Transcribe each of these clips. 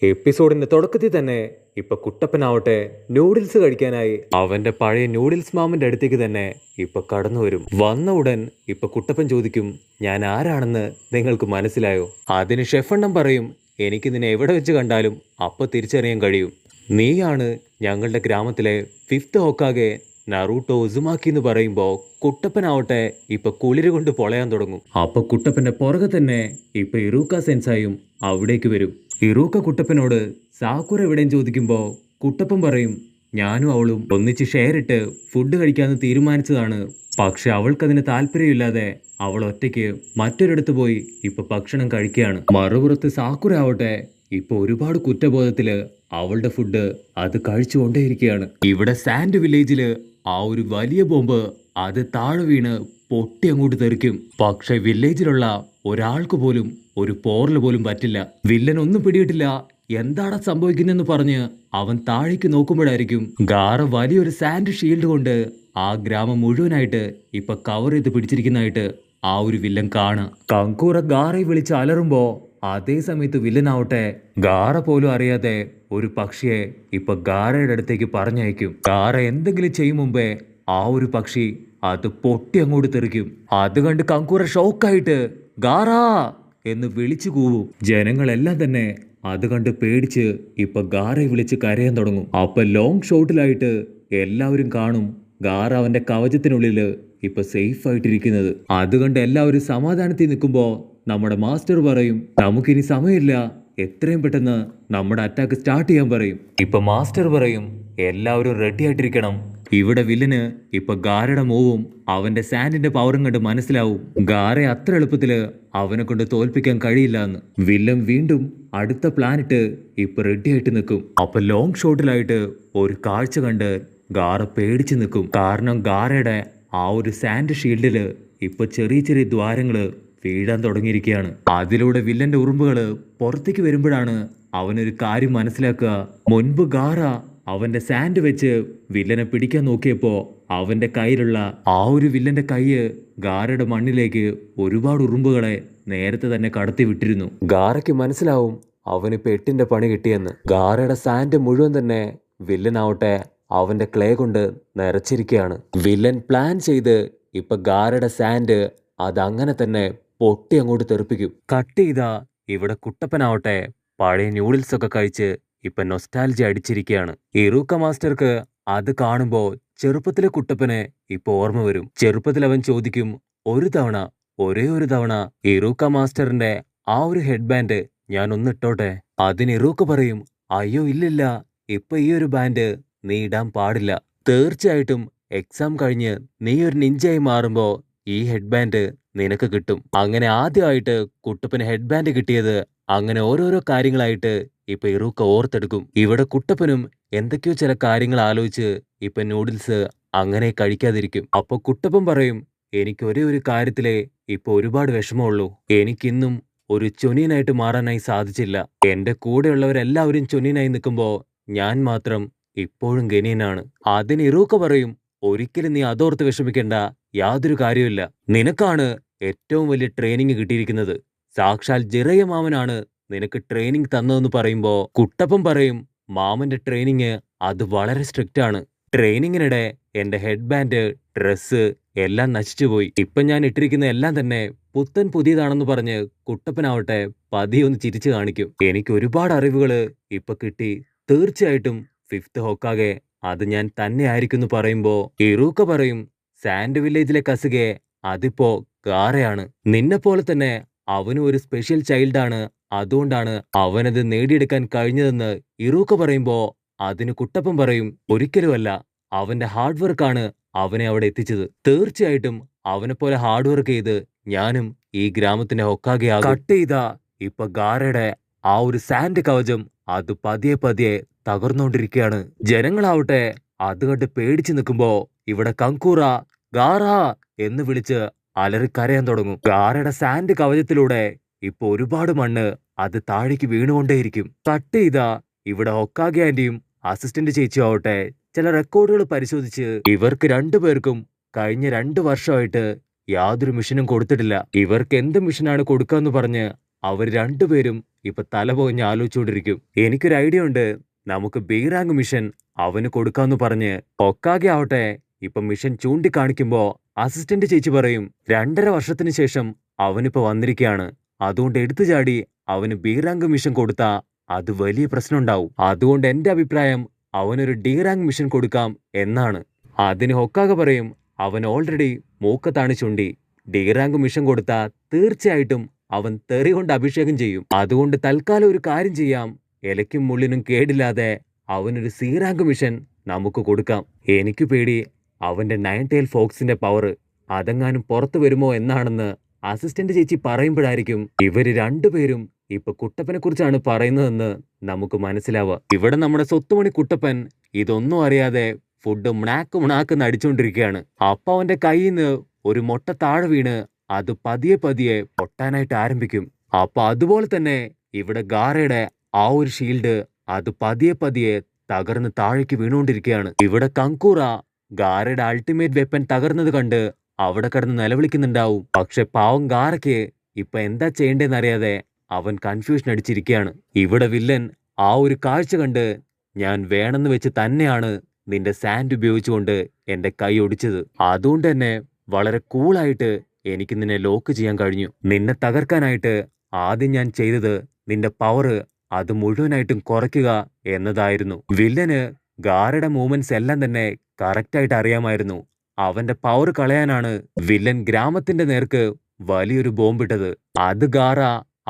എപ്പിസോഡിന്റെ തുടക്കത്തിൽ തന്നെ ഇപ്പൊ കുട്ടപ്പനാവട്ടെ നൂഡിൽസ് കഴിക്കാനായി അവന്റെ പഴയ നൂഡിൽസ് മാമന്റെ അടുത്തേക്ക് തന്നെ ഇപ്പൊ കടന്നു വരും. വന്ന ഉടൻ ഇപ്പൊ കുട്ടപ്പൻ ചോദിക്കും, ഞാൻ ആരാണെന്ന് നിങ്ങൾക്ക് മനസ്സിലായോ? അതിന് ഷെഫെണ്ണം പറയും, എനിക്ക് നിന്നെ എവിടെ വെച്ച് കണ്ടാലും അപ്പൊ തിരിച്ചറിയാൻ കഴിയും. നീയാണ് ഞങ്ങളുടെ ഗ്രാമത്തിലെ ഫിഫ്ത്ത് ഹോക്കാകെ നറൂട്ടോ ഉസുമാക്കി എന്ന് പറയുമ്പോ കുട്ടപ്പനാവട്ടെ ഇപ്പൊ കുളിര് കൊണ്ട് പൊളയാൻ തുടങ്ങും. അപ്പൊ കുട്ടപ്പന്റെ പുറകെ തന്നെ ഇപ്പൊ ഇറൂക്ക സെൻസായും അവിടേക്ക് വരും. ഇറൂക്ക കുട്ടപ്പനോട് സാക്കുറ എവിടെയും ചോദിക്കുമ്പോ കുട്ടപ്പൻ പറയും, ഞാനും അവളും ഒന്നിച്ച് ഷെയർ ഇട്ട് ഫുഡ് കഴിക്കാന്ന് തീരുമാനിച്ചതാണ്. പക്ഷെ അവൾക്കതിന് താല്പര്യമില്ലാതെ അവൾ ഒറ്റയ്ക്ക് മറ്റൊരിടത്ത് പോയി ഇപ്പൊ ഭക്ഷണം കഴിക്കുകയാണ്. മറുപുറത്ത് സാക്കുറ ആവട്ടെ ഇപ്പൊ ഒരുപാട് കുറ്റബോധത്തില് അവളുടെ ഫുഡ് അത് കഴിച്ചുകൊണ്ടേയിരിക്കുകയാണ്. ഇവിടെ സാൻഡ് വില്ലേജില് ആ ഒരു വലിയ ബോംബ് അത് താഴെ വീണ് പൊട്ടി അങ്ങോട്ട് തെറിക്കും. പക്ഷെ വില്ലേജിലുള്ള ഒരാൾക്ക് പോലും ഒരു പോറല് പോലും പറ്റില്ല. വില്ലൻ ഒന്നും പിടിയിട്ടില്ല. എന്താണ് സംഭവിക്കുന്നതെന്ന് പറഞ്ഞ് അവൻ താഴേക്ക് നോക്കുമ്പോഴായിരിക്കും ഗാറ വലിയൊരു സാൻഡ് ഷീൽഡ് കൊണ്ട് ആ ഗ്രാമം മുഴുവനായിട്ട് ഇപ്പൊ കവർ ചെയ്ത് പിടിച്ചിരിക്കുന്നതായിട്ട് ആ ഒരു വില്ലൻ കാണാം. കങ്കൂറ ഗാറയെ വിളിച്ച് അലറുമ്പോ അതേ സമയത്ത് വില്ലനാവട്ടെ ഗാറ പോലും അറിയാതെ ഒരു പക്ഷിയെ ഇപ്പൊ ഗാറയുടെ അടുത്തേക്ക് പറഞ്ഞയക്കും. ഗാറ എന്തെങ്കിലും ചെയ്യും മുമ്പേ ആ ഒരു പക്ഷി അത് പൊട്ടി അങ്ങോട്ട് തെറിക്കും. അത് കണ്ട് കങ്കൂറ ഷോക്കായിട്ട് ഗാറാ എന്ന് വിളിച്ചു കൂവും. ജനങ്ങളെല്ലാം തന്നെ അത് കണ്ട് പേടിച്ച് ഇപ്പൊ ഗാറയെ വിളിച്ച് കരയാൻ തുടങ്ങും. അപ്പൊ ലോങ് ഷോട്ടിലായിട്ട് എല്ലാവരും കാണും ഗാറ അവന്റെ കവചത്തിനുള്ളില് ഇപ്പൊ സേഫ് ആയിട്ടിരിക്കുന്നത്. അത് കണ്ട് എല്ലാവരും സമാധാനത്തിൽ നിൽക്കുമ്പോ നമ്മുടെ മാസ്റ്റർ പറയും, നമുക്കിനി സമയമില്ല, എത്രയും പെട്ടെന്ന് നമ്മുടെ അറ്റാക്ക് സ്റ്റാർട്ട് ചെയ്യാൻ പറയും. ഇപ്പൊ മാസ്റ്റർ പറയും, എല്ലാവരും റെഡി ആയിട്ടിരിക്കണം. ഇവിടെ വില്ലന് ഇപ്പൊ ഗാരയുടെ മൂവും അവന്റെ സാൻഡിന്റെ പവറും കണ്ട് മനസ്സിലാവും ഗാരയെ അത്ര എളുപ്പത്തില് അവനെ കൊണ്ട് തോൽപ്പിക്കാൻ കഴിയില്ല എന്ന്. വില്ലൻ വീണ്ടും അടുത്ത പ്ലാനിട്ട് ഇപ്പൊ റെഡി ആയിട്ട് നിൽക്കും. അപ്പൊ ലോങ് ഷോട്ടിലായിട്ട് ഒരു കാഴ്ച കണ്ട് ഗാറ പേടിച്ചു നിൽക്കും. കാരണം ഗാരയുടെ ആ ഒരു സാൻഡ് ഷീൽഡില് ഇപ്പൊ ചെറിയ ചെറിയ ദ്വാരങ്ങള് വീഴാൻ തുടങ്ങിയിരിക്കുകയാണ്. അതിലൂടെ വില്ലന്റെ ഉറുമ്പുകള് പുറത്തേക്ക് വരുമ്പോഴാണ് അവനൊരു കാര്യം മനസ്സിലാക്കുക. മുൻപ് ഗാറ അവന്റെ സാൻഡ് വെച്ച് വില്ലനെ പിടിക്കാൻ നോക്കിയപ്പോ അവന്റെ കയ്യിലുള്ള ആ ഒരു വില്ലന്റെ കൈയ്യ് ഗാറയുടെ മണ്ണിലേക്ക് ഒരുപാട് ഉറുമ്പുകളെ നേരത്തെ തന്നെ കടത്തി വിട്ടിരുന്നു. ഗാറയ്ക്ക് മനസ്സിലാവും അവനിപ്പോ എട്ടിന്റെ പണി കിട്ടിയെന്ന്. ഗാറയുടെ സാൻഡ് മുഴുവൻ തന്നെ വില്ലനാവട്ടെ അവന്റെ ക്ലേ കൊണ്ട് നിറച്ചിരിക്കുകയാണ്. വില്ലൻ പ്ലാൻ ചെയ്ത് ഇപ്പൊ ഗാറയുടെ സാൻഡ് അതങ്ങനെ തന്നെ പൊട്ടി അങ്ങോട്ട് തെറിപ്പിക്കും. കട്ട് ചെയ്താ ഇവിടെ കുട്ടപ്പനാവട്ടെ പഴയ ന്യൂഡിൽസ് ഒക്കെ കഴിച്ച് ഇപ്പൊ നൊസ്റ്റാൾജി അടിച്ചിരിക്കുകയാണ്. ഇറൂക്ക മാസ്റ്റർക്ക് അത് കാണുമ്പോ ചെറുപ്പത്തിലെ കുട്ടപ്പനെ ഇപ്പൊ ഓർമ്മ വരും. ചെറുപ്പത്തിൽ അവൻ ചോദിക്കും, ഒരു തവണ, ഒരേ ഒരു തവണ ഇറൂക്ക മാസ്റ്ററിന്റെ ആ ഒരു ഹെഡ് ബാൻഡ് ഞാൻ ഒന്നിട്ടോട്ടെ. അതിന് ഇറൂക്ക പറയും, അയ്യോ ഇല്ലില്ല, ഇപ്പൊ ഈ ഒരു ബാൻഡ് നീ ഇടാൻ പാടില്ല. തീർച്ചയായിട്ടും എക്സാം കഴിഞ്ഞ് നീ ഒരു നിഞ്ചയായി മാറുമ്പോ ഈ ഹെഡ് ബാൻഡ് നിനക്ക് കിട്ടും. അങ്ങനെ ആദ്യമായിട്ട് കുട്ടപ്പന് ഹെഡ് ബാൻഡ് കിട്ടിയത് അങ്ങനെ ഓരോരോ കാര്യങ്ങളായിട്ട് ഇപ്പൊ ഇറൂക്ക ഓർത്തെടുക്കും. ഇവിടെ കുട്ടപ്പനും എന്തൊക്കെയോ ചില കാര്യങ്ങൾ ആലോചിച്ച് ഇപ്പൊ നൂഡിൽസ് അങ്ങനെ കഴിക്കാതിരിക്കും. അപ്പൊ കുട്ടപ്പൻ പറയും, എനിക്ക് ഒരേ ഒരു കാര്യത്തിലേ ഇപ്പൊ ഒരുപാട് വിഷമമുള്ളൂ. എനിക്കിന്നും ഒരു ചൊനിയനായിട്ട് മാറാനായി സാധിച്ചില്ല. എന്റെ കൂടെയുള്ളവരെല്ലാവരും ചൊനിയനായി നിൽക്കുമ്പോ ഞാൻ മാത്രം ഇപ്പോഴും ഗനിയനാണ്. അതിന് ഇറൂക്ക പറയും, ഒരിക്കലും നീ അതോർത്ത് വിഷമിക്കേണ്ട, യാതൊരു കാര്യമില്ല. നിനക്കാണ് ഏറ്റവും വലിയ ട്രെയിനിങ് കിട്ടിയിരിക്കുന്നത്. സാക്ഷാൽ ജിറയ മാമനാണ് നിനക്ക് ട്രെയിനിങ് തന്നതെന്ന് പറയുമ്പോ കുട്ടപ്പൻ പറയും, മാമന്റെ ട്രെയിനിങ് അത് വളരെ സ്ട്രിക്റ്റ് ആണ്. ട്രെയിനിങ്ങിനിടെ എന്റെ ഹെഡ് ബാൻഡ്, ഡ്രസ്സ് എല്ലാം നശിച്ചുപോയി. ഇപ്പൊ ഞാൻ ഇട്ടിരിക്കുന്ന എല്ലാം തന്നെ പുത്തൻ പുതിയതാണെന്ന് പറഞ്ഞ് കുട്ടപ്പനാവട്ടെ പതിയൊന്ന് ചിരിച്ചു കാണിക്കും. എനിക്ക് ഒരുപാട് അറിവുകള് ഇപ്പൊ കിട്ടി. തീർച്ചയായിട്ടും ഫിഫ്ത്ത് ഹോക്കാകെ അത് ഞാൻ തന്നെ ആയിരിക്കും പറയുമ്പോ ഇറൂക്ക പറയും, സാൻഡ് വില്ലേജിലെ കസുകെ അതിപ്പോ ഗാറയാണ്. നിന്നെപ്പോലെ തന്നെ അവനും ഒരു സ്പെഷ്യൽ ചൈൽഡാണ്. അതുകൊണ്ടാണ് അവനത് നേടിയെടുക്കാൻ കഴിഞ്ഞതെന്ന് ഇറൂക്ക പറയുമ്പോ അതിന് കുട്ടപ്പൻ പറയും, ഒരിക്കലുമല്ല, അവന്റെ ഹാർഡ് വർക്കാണ് അവനെ അവിടെ എത്തിച്ചത്. തീർച്ചയായിട്ടും അവനെ പോലെ ഹാർഡ് വർക്ക് ചെയ്ത് ഞാനും ഈ ഗ്രാമത്തിന്റെ ഹൊക്കാകെയാകും. കട്ട് ചെയ്താ ഇപ്പൊ ഗാറയുടെ ആ ഒരു സാൻഡ് കവചം അത് പതിയെ പതിയെ തകർന്നുകൊണ്ടിരിക്കുകയാണ്. ജനങ്ങളാവട്ടെ അത് കണ്ട് പേടിച്ചു നിൽക്കുമ്പോ ഇവിടെ കങ്കൂറ ഗാറ എന്ന് വിളിച്ച് അലറിക്കരയാൻ തുടങ്ങും. ഗാറയുടെ സാൻഡ് കവചത്തിലൂടെ ഇപ്പൊ ഒരുപാട് മണ്ണ് അത് താഴേക്ക് വീണുകൊണ്ടേയിരിക്കും. കട്ട് ചെയ്താ ഇവിടെ ഹൊക്കാഗെ ആന്റിയും അസിസ്റ്റന്റ് ചേച്ചിയും ആവട്ടെ ചില റെക്കോർഡുകൾ പരിശോധിച്ച് ഇവർക്ക് രണ്ടുപേർക്കും കഴിഞ്ഞ 2 വർഷമായിട്ട് യാതൊരു മിഷനും കൊടുത്തിട്ടില്ല. ഇവർക്ക് എന്ത് മിഷനാണ് കൊടുക്കാന്ന് പറഞ്ഞ് അവർ രണ്ടുപേരും ഇപ്പൊ തല പോഞ്ഞ് ആലോചിച്ചുകൊണ്ടിരിക്കും. എനിക്കൊരു ഐഡിയ ഉണ്ട്, നമുക്ക് ബി റാങ്ക് മിഷൻ അവന് കൊടുക്കാന്ന് പറഞ്ഞ്. ഹൊക്കാഗെ ആവട്ടെ ഇപ്പൊ മിഷൻ ചൂണ്ടിക്കാണിക്കുമ്പോ അസിസ്റ്റന്റ് ചേച്ചി പറയും 2.5 വർഷത്തിന് ശേഷം അവനിപ്പോ വന്നിരിക്കുകയാണ്, അതുകൊണ്ട് എടുത്തു ചാടി അവന് ബി റാങ്ക് മിഷൻ കൊടുത്താ അത് വലിയ പ്രശ്നം ഉണ്ടാവും. അതുകൊണ്ട് എന്റെ അഭിപ്രായം അവനൊരു ഡി റാങ്ക് മിഷൻ കൊടുക്കാം എന്നാണ്. അതിന് ഹൊക്കാഗെ പറയും അവൻ ഓൾറെഡി മൂക്കത്താണ് ചുണ്ടി, ഡി റാങ്ക് മിഷൻ കൊടുത്താ തീർച്ചയായിട്ടും അവൻ തെറി കൊണ്ട് അഭിഷേകം ചെയ്യും. അതുകൊണ്ട് തൽക്കാലം ഒരു കാര്യം ചെയ്യാം, ഇലയ്ക്കും മുള്ളിനും കേടില്ലാതെ അവനൊരു സി റാങ്ക് മിഷൻ നമുക്ക് കൊടുക്കാം. എനിക്ക് പേടി അവന്റെ 9 ടൈൽ ഫോക്സിന്റെ പവർ അതെങ്ങാനും പുറത്തു വരുമോ എന്നാണെന്ന് അസിസ്റ്റന്റ് ചേച്ചി പറയുമ്പോഴായിരിക്കും ഇവര് രണ്ടുപേരും ഇപ്പൊ കുട്ടപ്പനെ കുറിച്ചാണ് പറയുന്നതെന്ന് നമുക്ക് മനസ്സിലാവുക. ഇവിടെ നമ്മുടെ സ്വത്തുമണി കുട്ടപ്പൻ ഇതൊന്നും അറിയാതെ ഫുഡ് മുണാക്കെന്ന് അടിച്ചുകൊണ്ടിരിക്കുകയാണ്. അപ്പൊ അവന്റെ കയ്യിൽ നിന്ന് ഒരു മുട്ട താഴെ വീണ് അത് പതിയെ പതിയെ പൊട്ടാനായിട്ട് ആരംഭിക്കും. അപ്പൊ അതുപോലെ തന്നെ ഇവിടെ ഗാറയുടെ ആ ഒരു ഷീൽഡ് അത് പതിയെ പതിയെ തകർന്ന് താഴേക്ക് വീണുകൊണ്ടിരിക്കുകയാണ്. ഇവിടെ കങ്കൂറ ഗാറയുടെ അൾട്ടിമേറ്റ് വെപ്പൻ തകർന്നത് കണ്ട് അവിടെ കിടന്ന് നിലവിളിക്കുന്നുണ്ടാവും. പക്ഷെ പാവം ഗാറയ്ക്ക് ഇപ്പൊ എന്താ ചെയ്യേണ്ടതെന്നറിയാതെ അവൻ കൺഫ്യൂഷൻ അടിച്ചിരിക്കുകയാണ്. ഇവിടെ വില്ലൻ ആ ഒരു കാഴ്ച കണ്ട് ഞാൻ വേണമെന്ന് വെച്ച് തന്നെയാണ് നിന്റെ സാൻഡ് ഉപയോഗിച്ചുകൊണ്ട് എന്റെ കൈ ഒടിച്ചത്, അതുകൊണ്ട് തന്നെ വളരെ കൂളായിട്ട് എനിക്ക് നിന്നെ ലോക്ക് ചെയ്യാൻ കഴിഞ്ഞു. നിന്നെ തകർക്കാനായിട്ട് ആദ്യം ഞാൻ ചെയ്തത് നിന്റെ പവർ അത് മുഴുവനായിട്ടും കുറയ്ക്കുക എന്നതായിരുന്നു. വില്ലന് ഗാറയുടെ മൂവ്മെന്റ്സ് എല്ലാം തന്നെ കറക്റ്റായിട്ട് അറിയാമായിരുന്നു. അവന്റെ പവർ കളയാനാണ് വില്ലൻ ഗ്രാമത്തിന്റെ നേർക്ക് വലിയൊരു ബോംബിട്ടത്. അത് ഗാറ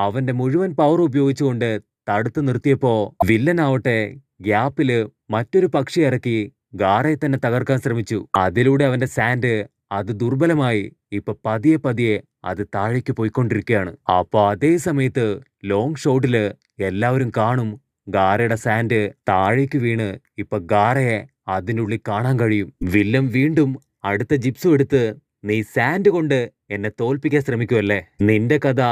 അവന്റെ മുഴുവൻ പവർ ഉപയോഗിച്ചുകൊണ്ട് തടുത്തു നിർത്തിയപ്പോ വില്ലനാവട്ടെ ഗ്യാപ്പില് മറ്റൊരു പക്ഷി ഇറക്കി ഗാറയെ തന്നെ തകർക്കാൻ ശ്രമിച്ചു. അതിലൂടെ അവന്റെ സാൻഡ് അത് ദുർബലമായി ഇപ്പൊ പതിയെ പതിയെ അത് താഴേക്ക് പോയിക്കൊണ്ടിരിക്കുകയാണ്. അപ്പൊ അതേ സമയത്ത് ലോങ് ഷോട്ടില് എല്ലാവരും കാണും ഗാറയുടെ സാൻഡ് താഴേക്ക് വീണ് ഇപ്പൊ ഗാറയെ അതിനുള്ളിൽ കാണാൻ കഴിയും. വില്ലൻ വീണ്ടും അടുത്ത ജിപ്സും എടുത്ത് നീ സാൻഡ് കൊണ്ട് എന്നെ തോൽപ്പിക്കാൻ ശ്രമിക്കുമല്ലേ, നിന്റെ കഥ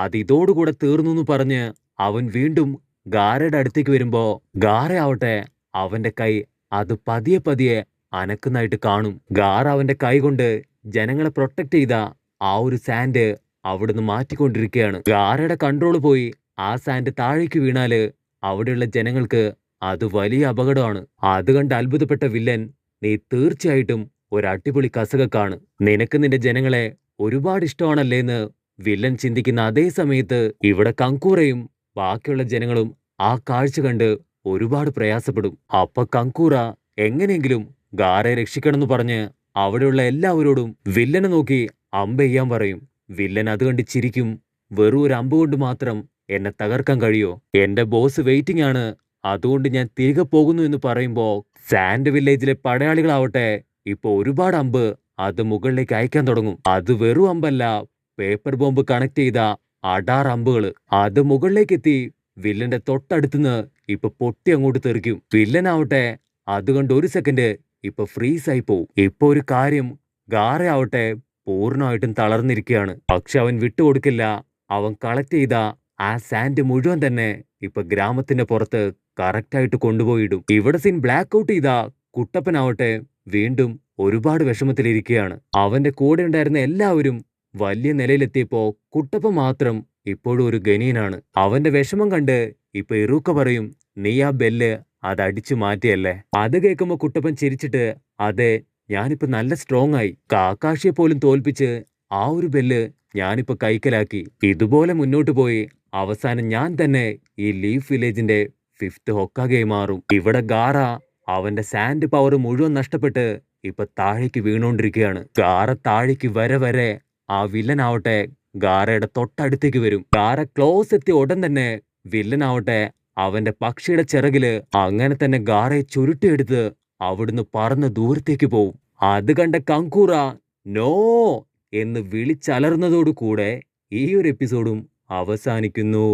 അത് ഇതോടുകൂടെ തീർന്നു പറഞ്ഞ് അവൻ വീണ്ടും ഗാറയുടെ അടുത്തേക്ക് വരുമ്പോ ഗാറ ആവട്ടെ അവന്റെ കൈ അത് പതിയെ പതിയെ അനക്കുന്നതായിട്ട് കാണും. ഗാറ അവന്റെ കൈ കൊണ്ട് ജനങ്ങളെ പ്രൊട്ടക്ട് ചെയ്ത ആ ഒരു സാൻഡ് അവിടുന്ന് മാറ്റിക്കൊണ്ടിരിക്കുകയാണ്. ഗാറയുടെ കൺട്രോൾ പോയി ആ സാൻഡ് താഴേക്ക് വീണാല് അവിടെയുള്ള ജനങ്ങൾക്ക് അത് വലിയ അപകടമാണ്. അത് കണ്ട് അത്ഭുതപ്പെട്ട വില്ലൻ നീ തീർച്ചയായിട്ടും ഒരു അടിപൊളി കസകക്കാണ്, നിനക്ക് നിന്റെ ജനങ്ങളെ ഒരുപാട് ഇഷ്ടമാണല്ലേന്ന് വില്ലൻ ചിന്തിക്കുന്ന അതേ സമയത്ത് ഇവിടെ കങ്കൂറയും ബാക്കിയുള്ള ജനങ്ങളും ആ കാഴ്ച കണ്ട് ഒരുപാട് പ്രയാസപ്പെടും. അപ്പൊ കങ്കൂറ എങ്ങനെയെങ്കിലും ഗാറയെ രക്ഷിക്കണമെന്ന് പറഞ്ഞ് അവിടെയുള്ള എല്ലാവരോടും വില്ലനെ നോക്കി അമ്പ് ചെയ്യാൻ പറയും. വില്ലൻ അത് കണ്ട് ചിരിക്കും. വെറും ഒരു അമ്പ് കൊണ്ട് മാത്രം എന്നെ തകർക്കാൻ കഴിയോ? എന്റെ ബോസ് വെയിറ്റിംഗ് ആണ്, അതുകൊണ്ട് ഞാൻ തിരികെ പോകുന്നു എന്ന് പറയുമ്പോ സാൻഡ് വില്ലേജിലെ പടയാളികളാവട്ടെ ഇപ്പൊ ഒരുപാട് അമ്പ് അത് മുകളിലേക്ക് അയക്കാൻ തുടങ്ങും. അത് വെറും അമ്പല്ല, പേപ്പർ ബോംബ് കണക്ട് ചെയ്ത അടാർ അമ്പുകള്. അത് മുകളിലേക്ക് എത്തി വില്ലന്റെ തൊട്ടടുത്തുനിന്ന് ഇപ്പൊ പൊട്ടി അങ്ങോട്ട് തെറിക്കും. വില്ലനാവട്ടെ അതുകൊണ്ട് ഒരു സെക്കൻഡ് ഇപ്പൊ ഫ്രീസ് ആയി പോവും. ഇപ്പൊ ഒരു കാര്യം, ഗാറ ആവട്ടെ പൂർണ്ണമായിട്ടും തളർന്നിരിക്കുകയാണ്. പക്ഷെ അവൻ വിട്ടുകൊടുക്കില്ല. അവൻ കളക്ട് ചെയ്ത ആ സാൻഡ് മുഴുവൻ തന്നെ ഇപ്പൊ ഗ്രാമത്തിന്റെ പുറത്ത് കറക്റ്റായിട്ട് കൊണ്ടുപോയിടും. ഇവിടെ സീൻ ബ്ലാക്ക് ഔട്ട് ചെയ്ത കുട്ടപ്പനാവട്ടെ വീണ്ടും ഒരുപാട് വിഷമത്തിലിരിക്കുകയാണ്. അവന്റെ കൂടെ ഉണ്ടായിരുന്ന എല്ലാവരും വലിയ നിലയിലെത്തിയപ്പോ കുട്ടപ്പൻ മാത്രം ഇപ്പോഴും ഒരു ഗനീനാണ്. അവന്റെ വിഷമം കണ്ട് ഇപ്പൊ ഇറൂക്ക പറയും നീ ആ ബെല്ല് അതടിച്ചു മാറ്റിയല്ലേ. അത് കേൾക്കുമ്പോ കുട്ടപ്പൻ ചിരിച്ചിട്ട് അതെ, ഞാനിപ്പോ നല്ല സ്ട്രോങ് ആയി, കാക്കാഷിയെ പോലും തോൽപ്പിച്ച് ആ ഒരു ബെല്ല് ഞാനിപ്പോ കൈക്കലാക്കി. ഇതുപോലെ മുന്നോട്ട് പോയി അവസാനം ഞാൻ തന്നെ ഈ ലീഫ് വില്ലേജിന്റെ 5th ഹൊക്കാഗെയായി മാറും. ഇവിടെ ഗാറ അവന്റെ സാൻഡ് പവർ മുഴുവൻ നഷ്ടപ്പെട്ട് ഇപ്പൊ താഴേക്ക് വീണോണ്ടിരിക്കുകയാണ്. ഗാറ താഴേക്ക് വരെ ആ വില്ലനാവട്ടെ ഗാറയുടെ തൊട്ടടുത്തേക്ക് വരും. ഗാറ ക്ലോസ് എത്തിയ ഉടൻ തന്നെ വില്ലനാവട്ടെ അവന്റെ പക്ഷിയുടെ ചിറകില് അങ്ങനെ തന്നെ ഗാറയെ ചുരുട്ടിയെടുത്ത് അവിടുന്ന് പറന്ന് ദൂരത്തേക്ക് പോവും. അത് കണ്ട കങ്കൂറ നോ എന്ന് വിളിച്ചലർന്നതോടുകൂടെ ഈ ഒരു എപ്പിസോഡും അവസാനിക്കുന്നു.